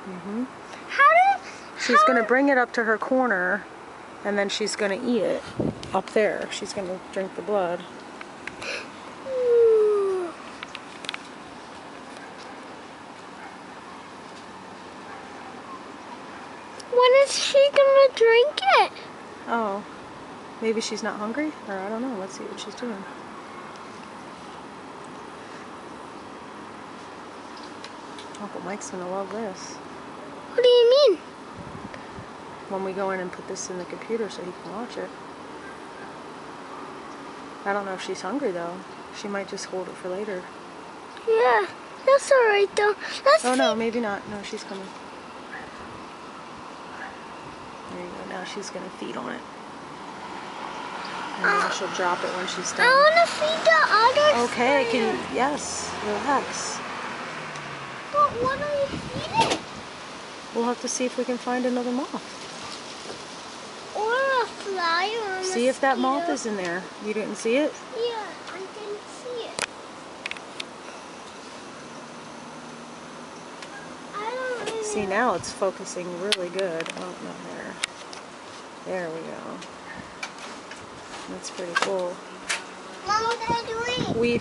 Mm-hmm. She's going to bring it up to her corner, and then she's going to eat it up there. She's going to drink the blood. When is she going to drink it? Oh, maybe she's not hungry? Or I don't know. Let's see what she's doing. Uncle Mike's going to love this. What do you mean? When we go in and put this in the computer so he can watch it. I don't know if she's hungry though. She might just hold it for later. Yeah, that's alright though. Oh no, maybe not. No, she's coming. There you go. Now she's going to feed on it. And then she'll drop it when she's done. I want to feed the other Okay, spider. yes, relax. But what are you feeding? We'll have to see if we can find another moth. Or a fly or a mosquito. See if that moth is in there. You didn't see it? Yeah, I didn't see it. I don't really See, now it's focusing really good. Oh, no, there. There we go. That's pretty cool. Mom, what are you doing? We